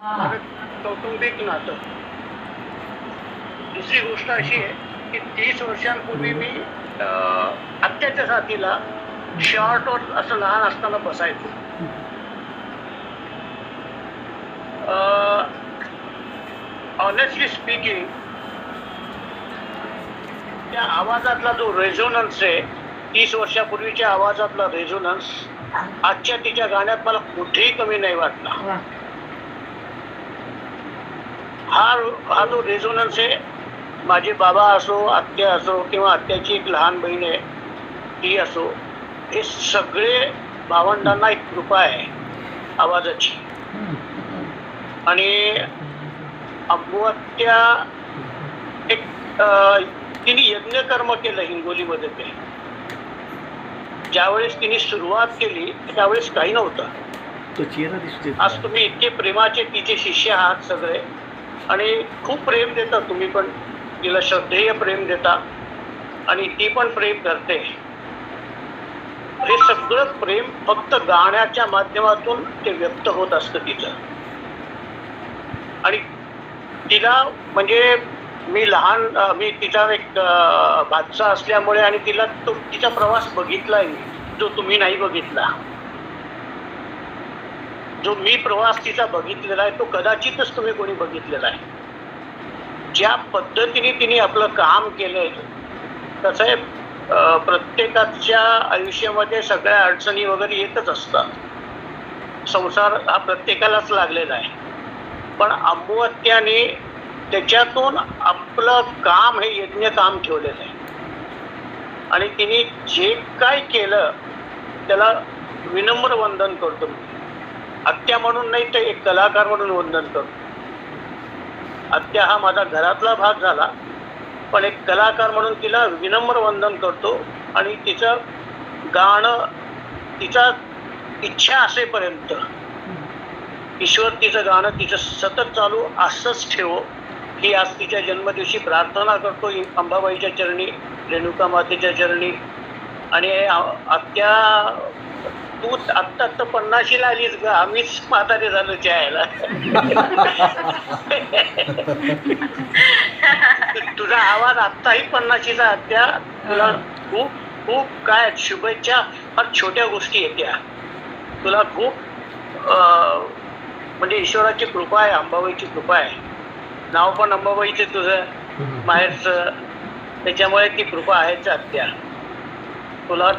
माझं कौटुंबिक नातं. दुसरी गोष्ट अशी आहे की 30 वर्षांपूर्वी मी आत्याच्या साथीला शॉर्टवर असं लहान असताना बसायचो. ऑनेस्टली स्पीकिंग, त्या आवाजातला जो रेझोनन्स आहे, 30 वर्षापूर्वीच्या आवाजातला रेझोनन्स आजच्या तिच्या गाण्यात मला कुठेही कमी नाही वाटला. हा जो रेझोनन्स आहे, माझे बाबा असो, आत्या असो, किंवा आत्याची एक लहान बहीण आहे ती असो, हे सगळे भावंडांना एक कृपा आहे आवाजाची. आणि अब्बुआत्या एक तिने यज्ञकर्म केलं हिंगोलीमध्ये. ते ज्यावेळेस तिने सुरुवात केली त्यावेळेस काही नव्हतं. आज तुम्ही इतके प्रेमाचे तिचे शिष्य आहात सगळे, आणि खूप प्रेम देता तुम्ही, पण तिला श्रद्धेय प्रेम देता आणि ती पण प्रेम करते. हे सगळं प्रेम फक्त गाण्याच्या माध्यमातून ते व्यक्त होत असतं तिचं. आणि तिला म्हणजे मी तिचा एक भाचा असल्यामुळे, आणि तिचा प्रवास बघितलाय मी, जो तुम्ही नाही बघितला. जो मी प्रवास तिचा बघितलेला आहे तो कदाचितच तुम्ही कोणी बघितलेला आहे. ज्या पद्धतीने तिने आपलं काम केलंय, कसं आहे, प्रत्येकाच्या आयुष्यामध्ये सगळ्या अडचणी वगैरे येतच असतात. संसार हा प्रत्येकालाच लागलेला आहे, पण अब्बुआत्याने त्याच्यातून आपलं काम हे यज्ञ काम ठेवलेलं आहे. आणि तिने जे काय केलं त्याला विनम्र वंदन करतो मी. आत्या म्हणून नाही तर एक कलाकार म्हणून वंदन करतो. आत्या हा माझा घरातला भाग झाला, पण एक कलाकार म्हणून तिला विनम्र वंदन करतो. आणि तिचं गाणं, तिचा इच्छा असेपर्यंत ईश्वर तिचं गाणं तिचं सतत चालू असंच ठेवो, ही आज तिच्या जन्मदिवशी प्रार्थना करतो अंबाबाईच्या चरणी, रेणुका मातेच्या चरणी. आणि आत्या, तू आत्ता 50ला आलीस ग, आम्हीच म्हातारे झालो चहायला. तुझा आवाज आत्ताही 50चा. आत्या, तुला खूप खूप काय शुभेच्छा. फार छोट्या गोष्टी येत्या. तुला खूप म्हणजे ईश्वराची कृपा आहे, अंबाबाईची कृपा आहे. नाव पण अंबाबाईचे तुझं माहेरचं, त्याच्यामुळे ती कृपा आहेच. आत्या, तुला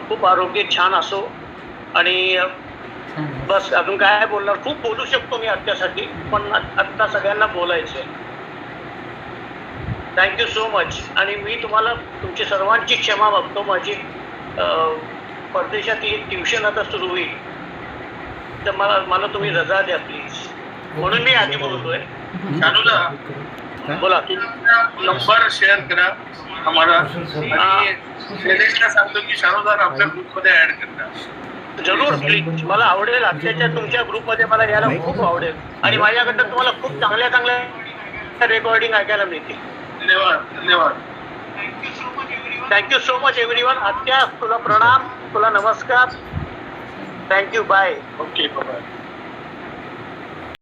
खूप आरोग्य छान असो. आणि बस अजून काय बोलणार, खूप बोलू शकतो मी आत्यासाठी, पण आत्ता सगळ्यांना बोलायचंय. Thank you so much. आणि मी तुम्हाला तुमची सर्वांची क्षमा मागतो. माझी परदेशात एक ट्युशन आता सुरू होईल, तर मला तुम्ही रजा द्या प्लीज, म्हणून मी आधी बोलतोय. शानूला बोला, नंबर शेअर करा आम्हाला, आणि शैलेशला सांगतो की शानूदार आपल्या ग्रुपमध्ये ऍड करा. जरूर प्लीज, मला आवडेल. आत्याच्या तुमच्या ग्रुपमध्ये मला यायला खूप आवडेल. आणि माझ्याकडनं तुम्हाला खूप चांगल्या चांगल्या रेकॉर्डिंग ऐकायला मिळतील. धन्यवाद धन्यवाद. Thank you so much everyone. आत्या, तुला प्रणाम, तुला नमस्कार. Thank you, bye. Okay, bye.